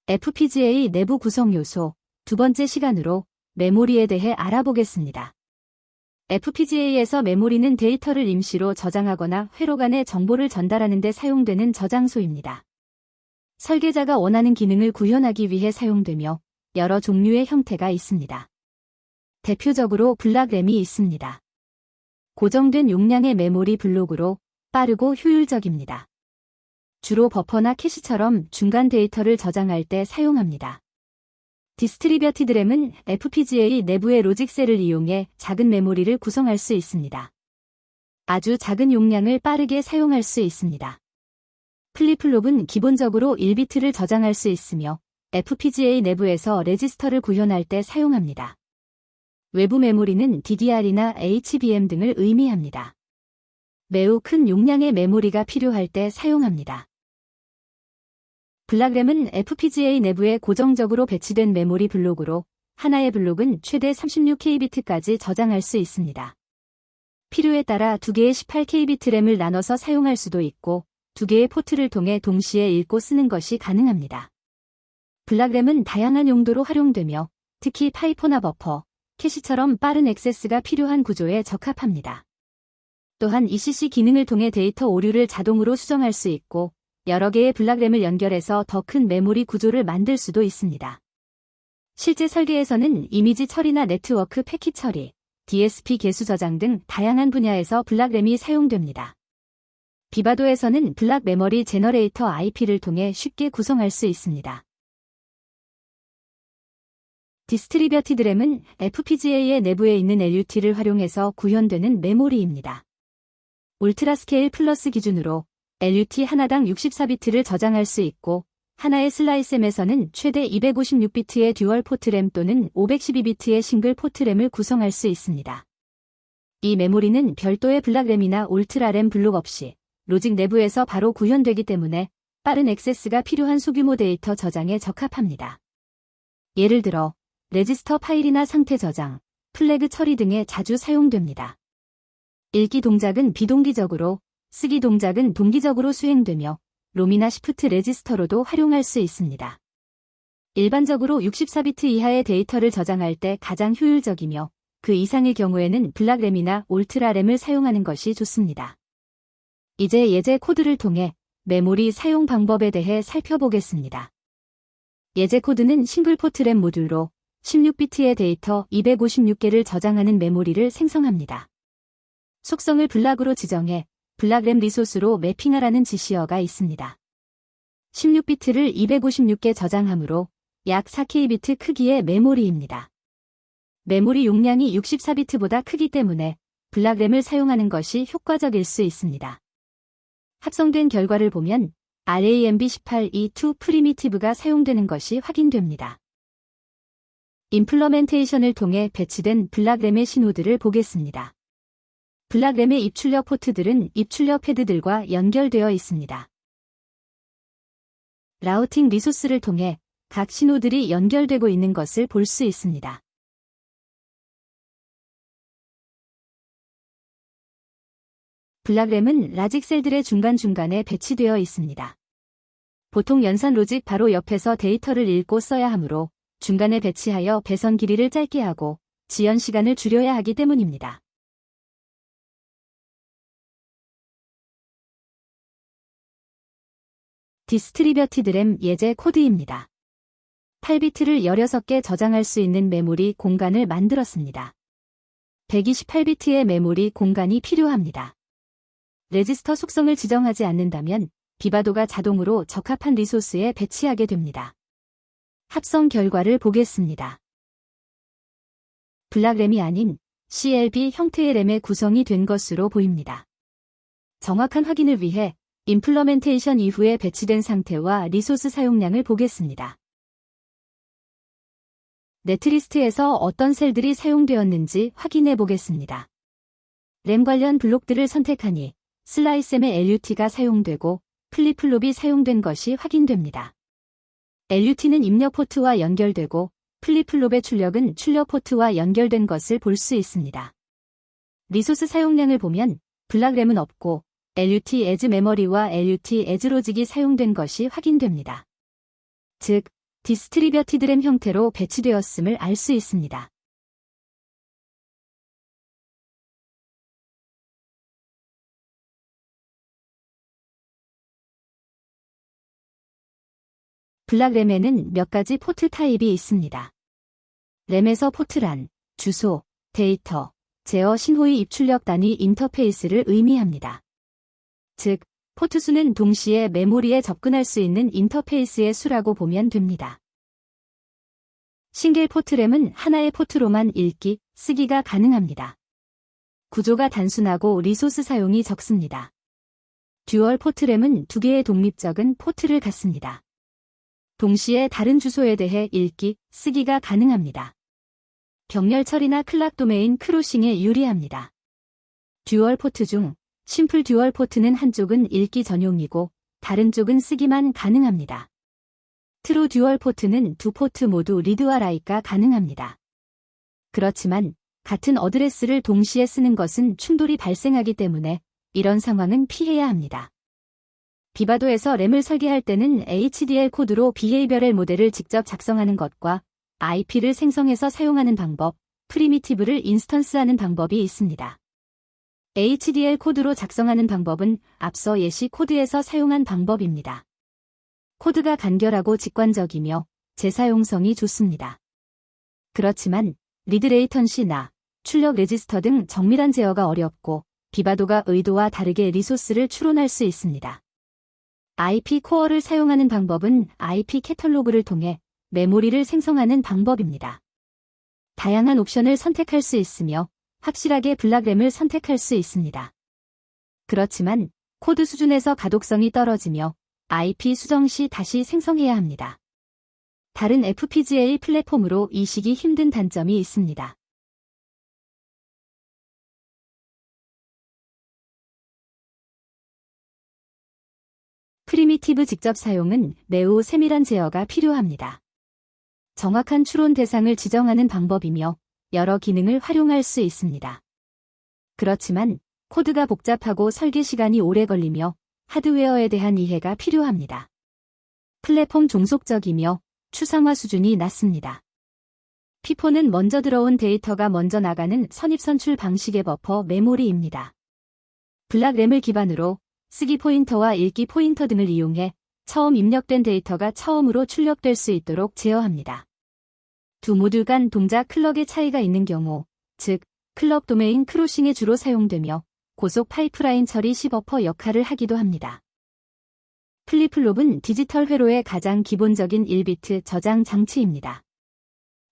FPGA 내부 구성 요소 두 번째 시간으로 메모리에 대해 알아보겠습니다. FPGA에서 메모리는 데이터를 임시로 저장하거나 회로 간의 정보를 전달하는 데 사용되는 저장소입니다. 설계자가 원하는 기능을 구현하기 위해 사용되며 여러 종류의 형태가 있습니다. 대표적으로 블락램이 있습니다. 고정된 용량의 메모리 블록으로 빠르고 효율적입니다. 주로 버퍼나 캐시처럼 중간 데이터를 저장할 때 사용합니다. 디스트리뷰티드 램은 FPGA 내부의 로직셀을 이용해 작은 메모리를 구성할 수 있습니다. 아주 작은 용량을 빠르게 사용할 수 있습니다. 플립플롭은 기본적으로 1비트를 저장할 수 있으며 FPGA 내부에서 레지스터를 구현할 때 사용합니다. 외부 메모리는 DDR이나 HBM 등을 의미합니다. 매우 큰 용량의 메모리가 필요할 때 사용합니다. 블락램은 FPGA 내부에 고정적으로 배치된 메모리 블록으로 하나의 블록은 최대 36Kbit까지 저장할 수 있습니다. 필요에 따라 두 개의 18Kbit 램을 나눠서 사용할 수도 있고 두 개의 포트를 통해 동시에 읽고 쓰는 것이 가능합니다. 블락램은 다양한 용도로 활용되며 특히 파이포나 버퍼, 캐시처럼 빠른 액세스가 필요한 구조에 적합합니다. 또한 ECC 기능을 통해 데이터 오류를 자동으로 수정할 수 있고 여러 개의 블락램을 연결해서 더 큰 메모리 구조를 만들 수도 있습니다. 실제 설계에서는 이미지 처리나 네트워크 패킷 처리, DSP 개수 저장 등 다양한 분야에서 블락램이 사용됩니다. 비바도에서는 블락 메모리 제너레이터 IP를 통해 쉽게 구성할 수 있습니다. 디스트리뷰티드 램은 FPGA의 내부에 있는 LUT를 활용해서 구현되는 메모리입니다. 울트라 스케일 플러스 기준으로 LUT 하나당 64비트를 저장할 수 있고 하나의 슬라이스램에서는 최대 256비트의 듀얼 포트램 또는 512비트의 싱글 포트램을 구성할 수 있습니다. 이 메모리는 별도의 블락램이나 울트라램 블록 없이 로직 내부에서 바로 구현되기 때문에 빠른 액세스가 필요한 소규모 데이터 저장에 적합합니다. 예를 들어 레지스터 파일이나 상태 저장, 플래그 처리 등에 자주 사용됩니다. 읽기 동작은 비동기적으로, 쓰기 동작은 동기적으로 수행되며 롬이나 시프트 레지스터로도 활용할 수 있습니다. 일반적으로 64비트 이하의 데이터를 저장할 때 가장 효율적이며 그 이상의 경우에는 블락램이나 울트라램을 사용하는 것이 좋습니다. 이제 예제 코드를 통해 메모리 사용 방법에 대해 살펴보겠습니다. 예제 코드는 싱글 포트램 모듈로 16비트의 데이터 256개를 저장하는 메모리를 생성합니다. 속성을 블락으로 지정해 블락램 리소스로 매핑하라는 지시어가 있습니다. 16비트를 256개 저장하므로 약 4Kbit 크기의 메모리입니다. 메모리 용량이 64비트보다 크기 때문에 블락램을 사용하는 것이 효과적일 수 있습니다. 합성된 결과를 보면 RAMB18E2 프리미티브가 사용되는 것이 확인됩니다. 임플러멘테이션을 통해 배치된 블락램의 신호들을 보겠습니다. 블락램의 입출력 포트들은 입출력 패드들과 연결되어 있습니다. 라우팅 리소스를 통해 각 신호들이 연결되고 있는 것을 볼 수 있습니다. 블락램은 라직 셀들의 중간중간에 배치되어 있습니다. 보통 연산 로직 바로 옆에서 데이터를 읽고 써야 하므로 중간에 배치하여 배선 길이를 짧게 하고 지연 시간을 줄여야 하기 때문입니다. 디스트리뷰티드 램 예제 코드입니다. 8비트를 16개 저장할 수 있는 메모리 공간을 만들었습니다. 128비트의 메모리 공간이 필요합니다. 레지스터 속성을 지정하지 않는다면 비바도가 자동으로 적합한 리소스에 배치하게 됩니다. 합성 결과를 보겠습니다. 블락램이 아닌 CLB 형태의 램의 구성이 된 것으로 보입니다. 정확한 확인을 위해 임플러멘테이션 이후에 배치된 상태와 리소스 사용량을 보겠습니다. 네트리스트에서 어떤 셀들이 사용되었는지 확인해 보겠습니다. 램 관련 블록들을 선택하니 슬라이스램의 LUT가 사용되고 플립플롭이 사용된 것이 확인됩니다. LUT는 입력 포트와 연결되고 플립플롭의 출력은 출력 포트와 연결된 것을 볼 수 있습니다. 리소스 사용량을 보면 블락램은 없고 LUT 에즈 메모리와 LUT 에즈 로직이 사용된 것이 확인됩니다. 즉, 디스트리뷰티드 램 형태로 배치되었음을 알 수 있습니다. 블락 램에는 몇 가지 포트 타입이 있습니다. 램에서 포트란 주소, 데이터, 제어 신호의 입출력 단위 인터페이스를 의미합니다. 즉, 포트 수는 동시에 메모리에 접근할 수 있는 인터페이스의 수라고 보면 됩니다. 싱글 포트 램은 하나의 포트로만 읽기, 쓰기가 가능합니다. 구조가 단순하고 리소스 사용이 적습니다. 듀얼 포트 램은 두 개의 독립적인 포트를 갖습니다. 동시에 다른 주소에 대해 읽기, 쓰기가 가능합니다. 병렬 처리나 클락 도메인 크로싱에 유리합니다. 듀얼 포트 중 심플 듀얼 포트는 한쪽은 읽기 전용이고 다른 쪽은 쓰기만 가능합니다. 트루 듀얼 포트는 두 포트 모두 리드와 라이트가 가능합니다. 그렇지만 같은 어드레스를 동시에 쓰는 것은 충돌이 발생하기 때문에 이런 상황은 피해야 합니다. 비바도에서 램을 설계할 때는 HDL 코드로 비헤이비어럴 모델을 직접 작성하는 것과 IP를 생성해서 사용하는 방법, 프리미티브를 인스턴스하는 방법이 있습니다. HDL 코드로 작성하는 방법은 앞서 예시 코드에서 사용한 방법입니다. 코드가 간결하고 직관적이며 재사용성이 좋습니다. 그렇지만 리드 레이턴시나 출력 레지스터 등 정밀한 제어가 어렵고 비바도가 의도와 다르게 리소스를 추론할 수 있습니다. IP 코어를 사용하는 방법은 IP 캐털로그를 통해 메모리를 생성하는 방법입니다. 다양한 옵션을 선택할 수 있으며 확실하게 블락 램을 선택할 수 있습니다. 그렇지만 코드 수준에서 가독성이 떨어지며 IP 수정 시 다시 생성해야 합니다. 다른 FPGA 플랫폼으로 이식이 힘든 단점이 있습니다. 프리미티브 직접 사용은 매우 세밀한 제어가 필요합니다. 정확한 추론 대상을 지정하는 방법이며 여러 기능을 활용할 수 있습니다. 그렇지만 코드가 복잡하고 설계 시간이 오래 걸리며 하드웨어에 대한 이해가 필요합니다. 플랫폼 종속적이며 추상화 수준이 낮습니다. 피포는 먼저 들어온 데이터가 먼저 나가는 선입선출 방식의 버퍼 메모리입니다. 블락 램을 기반으로 쓰기 포인터와 읽기 포인터 등을 이용해 처음 입력된 데이터가 처음으로 출력될 수 있도록 제어합니다. 두 모듈 간 동작 클럭의 차이가 있는 경우, 즉 클럭 도메인 크로싱에 주로 사용되며 고속 파이프라인 처리 시버퍼 역할을 하기도 합니다. 플립플롭은 디지털 회로의 가장 기본적인 1비트 저장 장치입니다.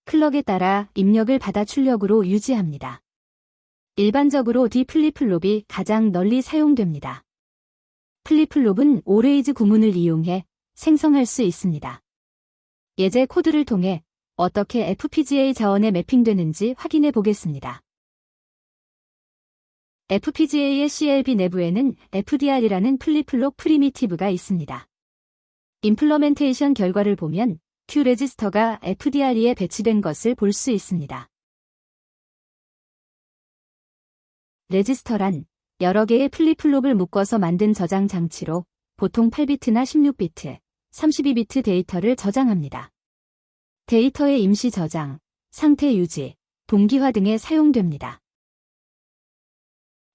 클럭에 따라 입력을 받아 출력으로 유지합니다. 일반적으로 디플립플롭이 가장 널리 사용됩니다. 플립플롭은 오레이즈 구문을 이용해 생성할 수 있습니다. 예제 코드를 통해 어떻게 FPGA 자원에 매핑되는지 확인해 보겠습니다. FPGA의 CLB 내부에는 FDR이라는 플립플롭 프리미티브가 있습니다. 임플러멘테이션 결과를 보면 Q 레지스터가 FDR에 배치된 것을 볼 수 있습니다. 레지스터란 여러 개의 플립플롭을 묶어서 만든 저장 장치로 보통 8비트나 16비트, 32비트 데이터를 저장합니다. 데이터의 임시 저장, 상태 유지, 동기화 등에 사용됩니다.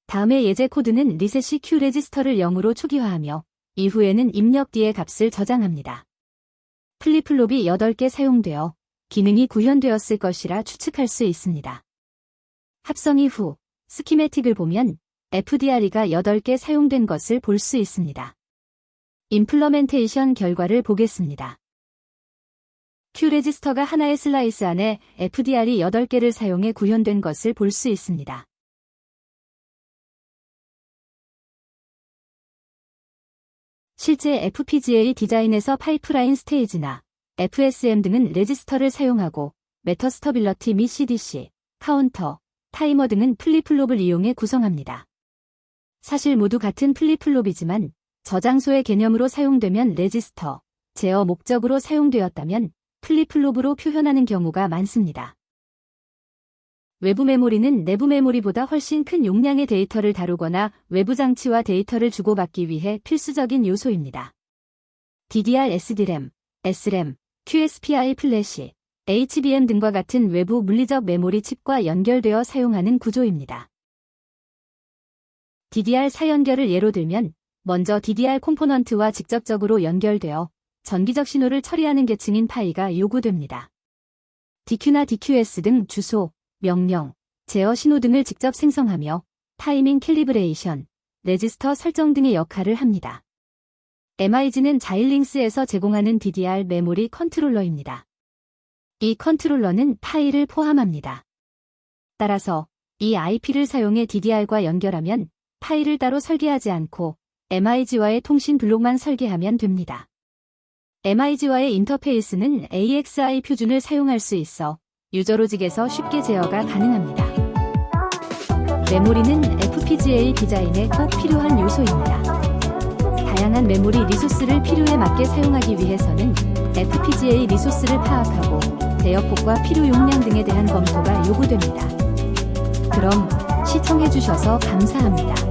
다음의 예제 코드는 리셋시 Q 레지스터를 0으로 초기화하며 이후에는 입력 뒤의 값을 저장합니다. 플립플롭이 8개 사용되어 기능이 구현되었을 것이라 추측할 수 있습니다. 합성 이후 스키매틱을 보면 FDRE가 8개 사용된 것을 볼 수 있습니다. 임플러멘테이션 결과를 보겠습니다. Q 레지스터가 하나의 슬라이스 안에 FDRE 8개를 사용해 구현된 것을 볼 수 있습니다. 실제 FPGA 디자인에서 파이프라인 스테이지나 FSM 등은 레지스터를 사용하고 메터스터빌러티 및 CDC, 카운터, 타이머 등은 플립플롭을 이용해 구성합니다. 사실 모두 같은 플립플롭이지만 저장소의 개념으로 사용되면 레지스터, 제어 목적으로 사용되었다면 플립플롭으로 표현하는 경우가 많습니다. 외부 메모리는 내부 메모리보다 훨씬 큰 용량의 데이터를 다루거나 외부 장치와 데이터를 주고받기 위해 필수적인 요소입니다. DDR SD램, SRAM, QSPI 플래시, HBM 등과 같은 외부 물리적 메모리 칩과 연결되어 사용하는 구조입니다. DDR4 연결을 예로 들면 먼저 DDR 컴포넌트와 직접적으로 연결되어 전기적 신호를 처리하는 계층인 파이가 요구됩니다. DQ나 DQS 등 주소, 명령, 제어 신호 등을 직접 생성하며 타이밍 캘리브레이션, 레지스터 설정 등의 역할을 합니다. MIG는 자일링스에서 제공하는 DDR 메모리 컨트롤러입니다. 이 컨트롤러는 파이를 포함합니다. 따라서 이 IP를 사용해 DDR과 연결하면 파이를 따로 설계하지 않고 MIG와의 통신 블록만 설계하면 됩니다. MIG와의 인터페이스는 AXI 표준을 사용할 수 있어 유저 로직에서 쉽게 제어가 가능합니다. 메모리는 FPGA 디자인에 꼭 필요한 요소입니다. 다양한 메모리 리소스를 필요에 맞게 사용하기 위해서는 FPGA 리소스를 파악하고 대역폭과 필요 용량 등에 대한 검토가 요구됩니다. 그럼 시청해주셔서 감사합니다.